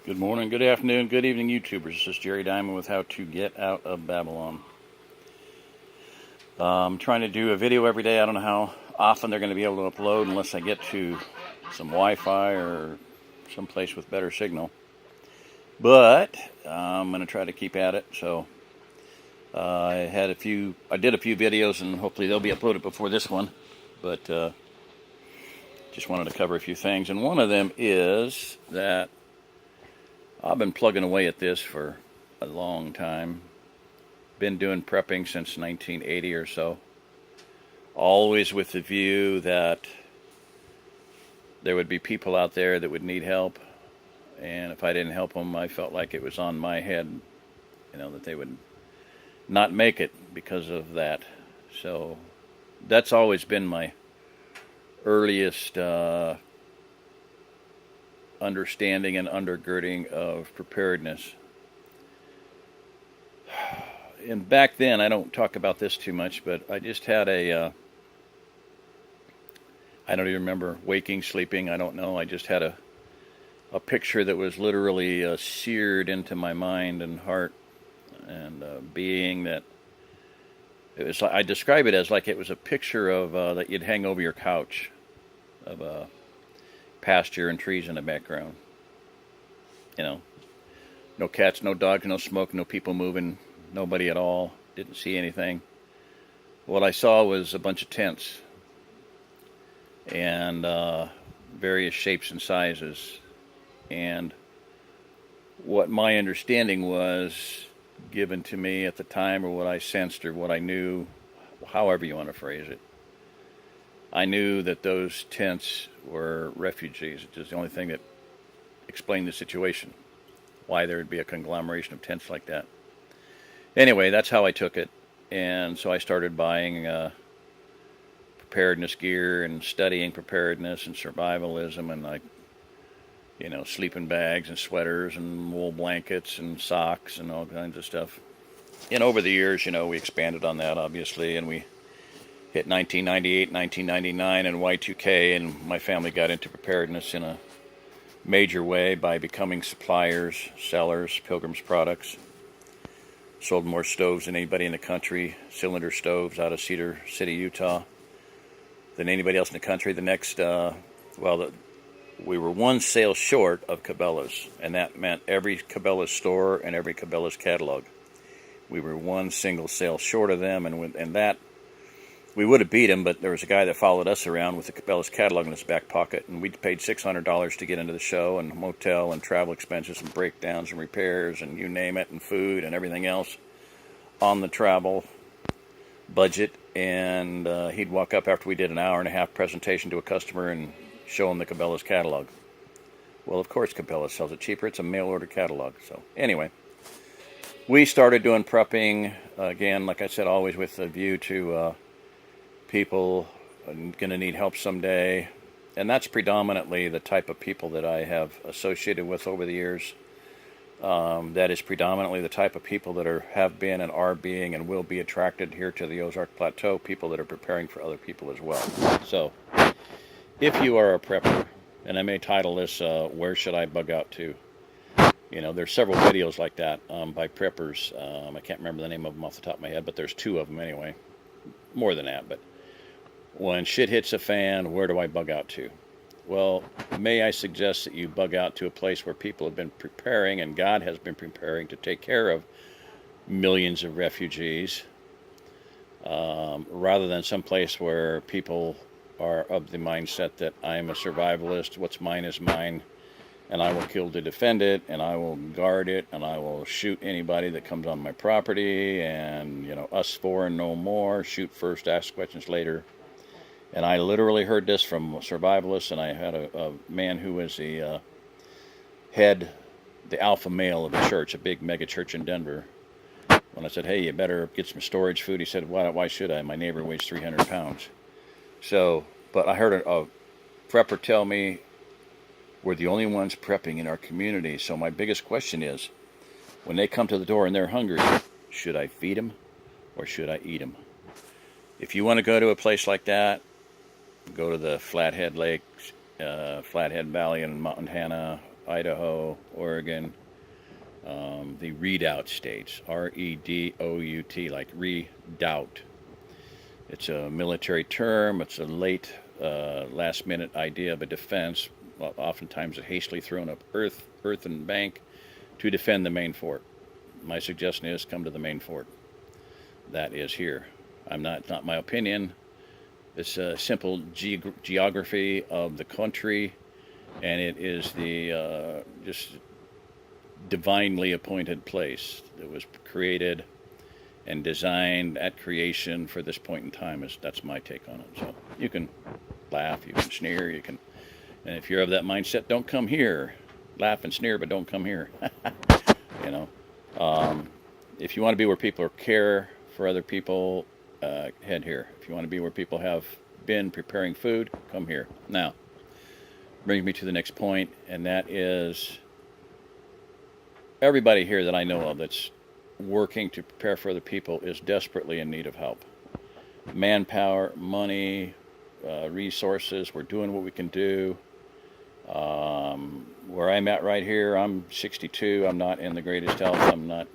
Good morning, good afternoon, good evening, YouTubers. This is Jerry Diamond with How to Get Out of Babylon. I'm trying to do a video every day. I don't know how often they're going to be able to upload unless I get to some Wi-Fi or someplace with better signal. But I'm going to try to keep at it. So I did a few videos, and hopefully they'll be uploaded before this one. But just wanted to cover a few things. And one of them is that I've been plugging away at this for a long time. Been doing prepping since 1980 or so. Always with the view that there would be people out there that would need help. And if I didn't help them, I felt like it was on my head, that they would not make it because of that. So that's always been my earliest understanding and undergirding of preparedness. And back then, I don't talk about this too much, but I just had I don't even remember waking, sleeping, I don't know. I just had a picture that was literally seared into my mind and heart, and being that it was, I describe it as like it was a picture of that you'd hang over your couch, of a pasture and trees in the background. No cats, no dogs, no smoke, no people moving, nobody at all. Didn't see anything. What I saw was a bunch of tents and various shapes and sizes. And what my understanding was given to me at the time, or what I sensed, or what I knew, however you want to phrase it, I knew that those tents were refugees. It's just the only thing that explained the situation, why there would be a conglomeration of tents like that. Anyway, that's how I took it. And so I started buying preparedness gear and studying preparedness and survivalism, and sleeping bags and sweaters and wool blankets and socks and all kinds of stuff. And over the years, we expanded on that, obviously, and we hit 1998, 1999, and Y2K, and my family got into preparedness in a major way by becoming suppliers, sellers, Pilgrim's products. Sold more stoves than anybody in the country, cylinder stoves out of Cedar City, Utah, than anybody else in the country. The next, we were one sale short of Cabela's, and that meant every Cabela's store and every Cabela's catalog. We were one single sale short of them, and that we would have beat him, but there was a guy that followed us around with the Cabela's catalog in his back pocket, and we paid $600 to get into the show, and motel and travel expenses and breakdowns and repairs and you name it, and food and everything else on the travel budget. And he'd walk up after we did an hour-and-a-half presentation to a customer and show him the Cabela's catalog. Well, of course Cabela sells it cheaper. It's a mail-order catalog. So anyway, we started doing prepping, again, like I said, always with a view to people going to need help someday. And that's predominantly the type of people that I have associated with over the years. That is predominantly the type of people that have been and are being and will be attracted here to the Ozark Plateau, people that are preparing for other people as well. So if you are a prepper, and I may title this, Where Should I Bug Out To? There's several videos like that by preppers. I can't remember the name of them off the top of my head, but there's two of them anyway. More than that, but when shit hits a fan, where do I bug out to? Well, may I suggest that you bug out to a place where people have been preparing, and God has been preparing to take care of millions of refugees, rather than some place where people are of the mindset that I am a survivalist, what's mine is mine, and I will kill to defend it, and I will guard it, and I will shoot anybody that comes on my property, and, us four and no more, shoot first, ask questions later. And I literally heard this from survivalists, and I had a man who was the alpha male of a church, a big mega church in Denver. When I said, hey, you better get some storage food, he said, why should I? My neighbor weighs 300 pounds. So, but I heard a prepper tell me, we're the only ones prepping in our community. So my biggest question is, when they come to the door and they're hungry, should I feed them or should I eat them? If you want to go to a place like that, go to the Flathead Lakes, Flathead Valley in Montana, Idaho, Oregon, the Redoubt States, Redout, like redoubt. It's a military term. It's a last-minute idea of a defense, oftentimes a hastily thrown up earthen bank to defend the main fort. My suggestion is come to the main fort. That is here. It's not my opinion. It's a simple geography of the country, and it is the just divinely appointed place that was created and designed at creation for this point in time. That's my take on it. So you can laugh, you can sneer, and if you're of that mindset, don't come here. Laugh and sneer, but don't come here. you know, if you want to be where people care for other people, head here. If you want to be where people have been preparing food, come here. Now, brings me to the next point, and that is everybody here that I know of that's working to prepare for other people is desperately in need of help. Manpower, money, resources. We're doing what we can do. Where I'm at right here, I'm 62. I'm not in the greatest health. I'm not,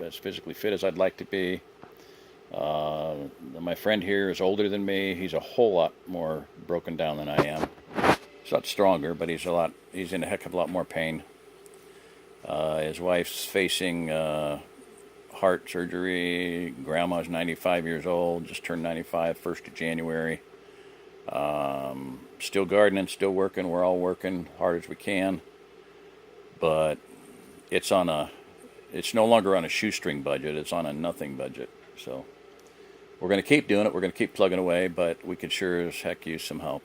as physically fit as I'd like to be. My friend here is older than me. He's a whole lot more broken down than I am. He's not stronger, but he's in a heck of a lot more pain. His wife's facing heart surgery. Grandma's 95 years old, just turned 95, 1st of January. Still gardening, still working. We're all working hard as we can. But it's no longer on a shoestring budget. It's on a nothing budget. So we're going to keep doing it. We're going to keep plugging away, but we could sure as heck use some help.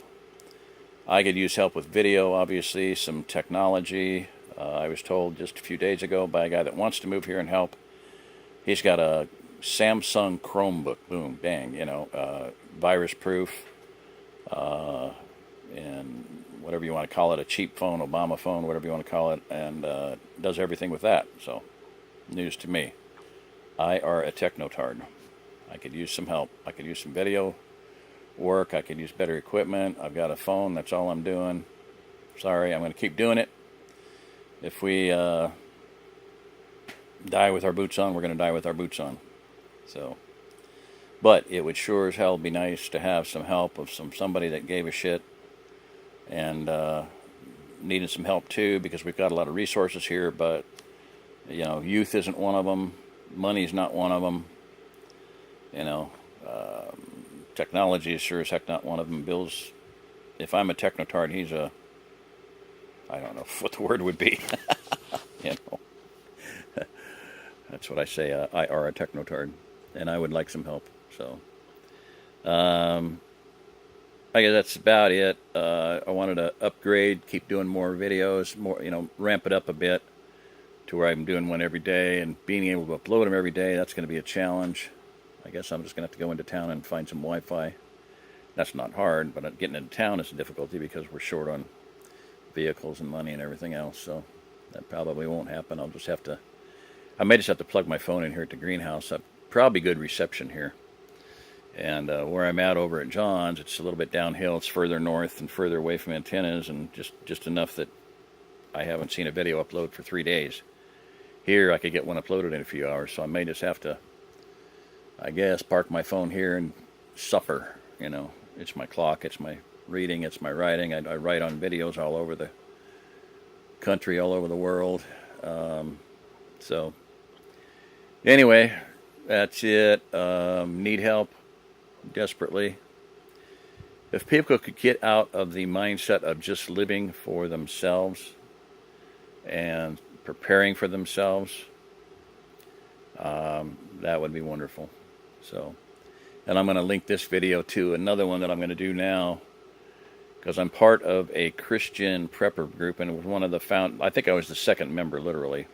I could use help with video, obviously, some technology. I was told just a few days ago by a guy that wants to move here and help. He's got a Samsung Chromebook, boom, bang, virus-proof, and whatever you want to call it, a cheap phone, Obama phone, whatever you want to call it, and does everything with that. So, news to me. I are a technotard. I could use some help. I could use some video work. I could use better equipment. I've got a phone. That's all I'm doing. Sorry, I'm going to keep doing it. If we die with our boots on, we're going to die with our boots on. So, but it would sure as hell be nice to have some help of somebody that gave a shit and needed some help too, because we've got a lot of resources here, but youth isn't one of them. Money's not one of them. Technology is sure as heck not one of them. Bill's, if I'm a technotard, he's I don't know what the word would be. That's what I say. I are a technotard, and I would like some help. So, I guess that's about it. I wanted to upgrade, keep doing more videos, more, ramp it up a bit to where I'm doing one every day, and being able to upload them every day. That's going to be a challenge. I guess I'm just going to have to go into town and find some Wi-Fi. That's not hard, but getting into town is a difficulty because we're short on vehicles and money and everything else. So that probably won't happen. I may just have to plug my phone in here at the greenhouse. Probably good reception here. And where I'm at over at John's, it's a little bit downhill. It's further north and further away from antennas, and just enough that I haven't seen a video upload for 3 days. Here, I could get one uploaded in a few hours, so I may just have to, I guess, park my phone here and suffer. It's my clock, it's my reading, it's my writing. I write on videos all over the country, all over the world. So, anyway, that's it. Need help desperately. If people could get out of the mindset of just living for themselves and preparing for themselves, that would be wonderful. So, and I'm going to link this video to another one that I'm going to do now, because I'm part of a Christian prepper group, and it was one of the I think I was the second member, literally.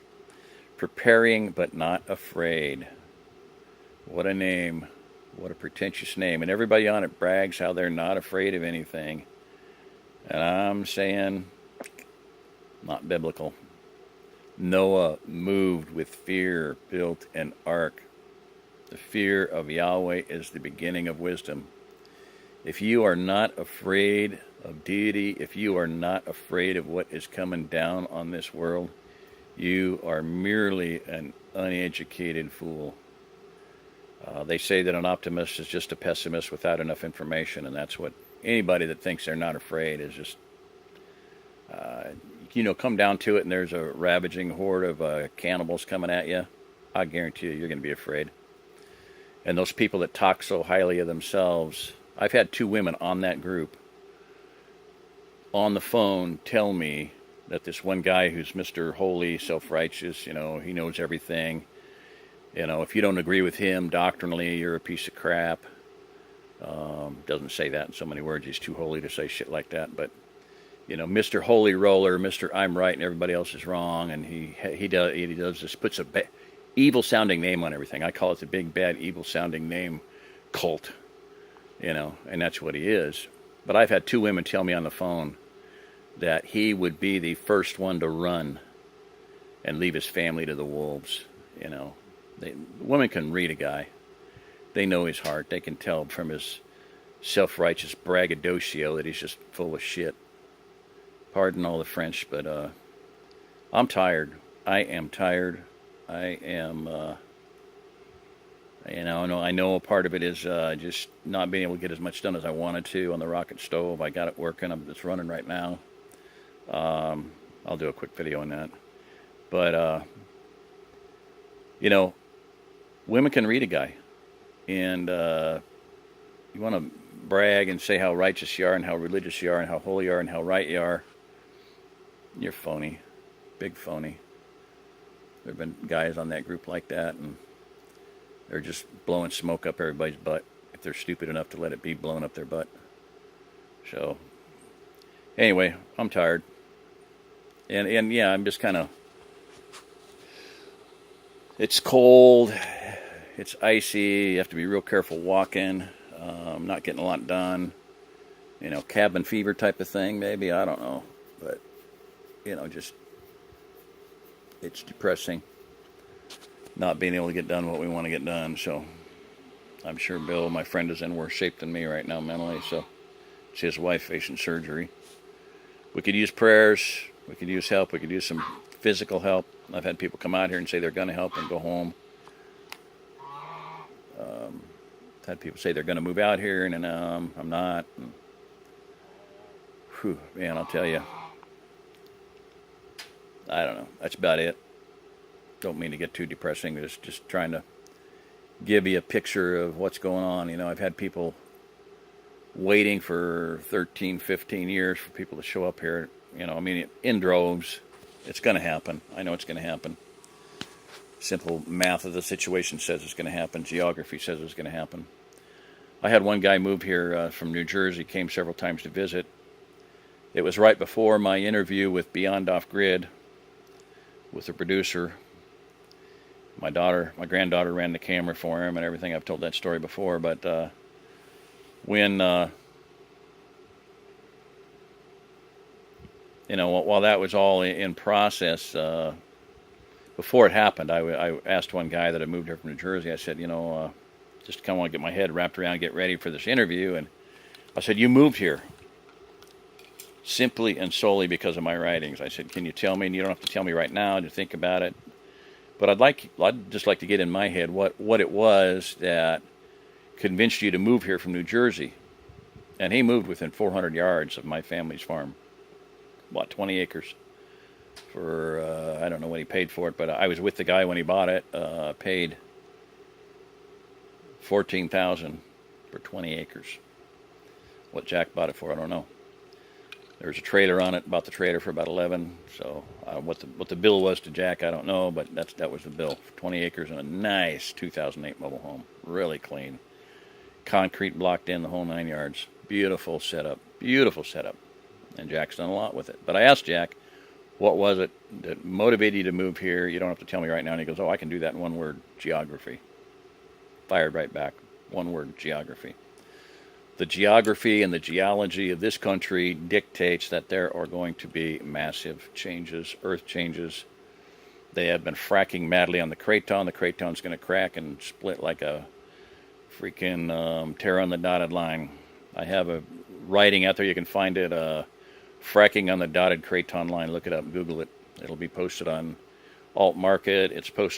Preparing but not afraid. What a name. What a pretentious name. And everybody on it brags how they're not afraid of anything. And I'm saying, not biblical. Noah, moved with fear, built an ark. The fear of Yahweh is the beginning of wisdom. If you are not afraid of deity, if you are not afraid of what is coming down on this world, you are merely an uneducated fool. They say that an optimist is just a pessimist without enough information, and that's what anybody that thinks they're not afraid is just, come down to it and there's a ravaging horde of cannibals coming at you. I guarantee you're going to be afraid. And those people that talk so highly of themselves, I've had 2 women on that group on the phone tell me that this one guy who's Mr. Holy, self-righteous, he knows everything. If you don't agree with him doctrinally, you're a piece of crap. Doesn't say that in so many words. He's too holy to say shit like that. But, Mr. Holy Roller, Mr. I'm right and everybody else is wrong. And he does this, puts a evil-sounding name on everything. I call it the big, bad, evil-sounding name cult. And that's what he is. But I've had 2 women tell me on the phone that he would be the first one to run and leave his family to the wolves. Women can read a guy. They know his heart. They can tell from his self-righteous braggadocio that he's just full of shit. Pardon all the French, but I'm tired. I am tired. I am, I know a part of it is just not being able to get as much done as I wanted to on the rocket stove. I got it working. It's running right now. I'll do a quick video on that. But, women can read a guy. And you want to brag and say how righteous you are and how religious you are and how holy you are and how right you are. You're phony. Big phony. There have been guys on that group like that, and they're just blowing smoke up everybody's butt if they're stupid enough to let it be blown up their butt. So, anyway, I'm tired. And yeah, I'm just kind of... It's cold. It's icy. You have to be real careful walking. Not getting a lot done. Cabin fever type of thing, maybe. I don't know. But, just... It's depressing not being able to get done what we want to get done. So I'm sure Bill, my friend, is in worse shape than me right now mentally. So it's his wife facing surgery. We could use prayers. We could use help. We could use some physical help. I've had people come out here and say they're going to help and go home. I've had people say they're going to move out here, and I'm not. And, man, I'll tell you. I don't know. That's about it. Don't mean to get too depressing. Just trying to give you a picture of what's going on. I've had people waiting for 13, 15 years for people to show up here. In droves. It's going to happen. I know it's going to happen. Simple math of the situation says it's going to happen. Geography says it's going to happen. I had one guy move here from New Jersey, came several times to visit. It was right before my interview with Beyond Off Grid, with the producer. My granddaughter ran the camera for him and everything. I've told that story before, but when while that was all in process, before it happened, I asked one guy that had moved here from New Jersey. I said, just kind of want to get my head wrapped around, get ready for this interview, and I said, you moved here simply and solely because of my writings. I said, can you tell me? And you don't have to tell me right now to think about it. But I'd just like to get in my head what it was that convinced you to move here from New Jersey. And he moved within 400 yards of my family's farm. 20 acres. For, I don't know what he paid for it, but I was with the guy when he bought it. Paid $14,000 for 20 acres. What Jack bought it for, I don't know. There was a trailer on it, bought the trailer for about 11. So what the bill was to Jack, I don't know, but that was the bill. 20 acres and a nice 2008 mobile home. Really clean. Concrete blocked in the whole 9 yards. Beautiful setup. Beautiful setup. And Jack's done a lot with it. But I asked Jack, what was it that motivated you to move here? You don't have to tell me right now. And he goes, I can do that in one word, geography. Fired right back. One word, geography. The geography and the geology of this country dictates that there are going to be massive changes, earth changes. They have been fracking madly on the Craton. The Craton's going to crack and split like a freaking tear on the dotted line. I have a writing out there. You can find it, fracking on the dotted craton line. Look it up, Google it. It'll be posted on Alt Market. It's posted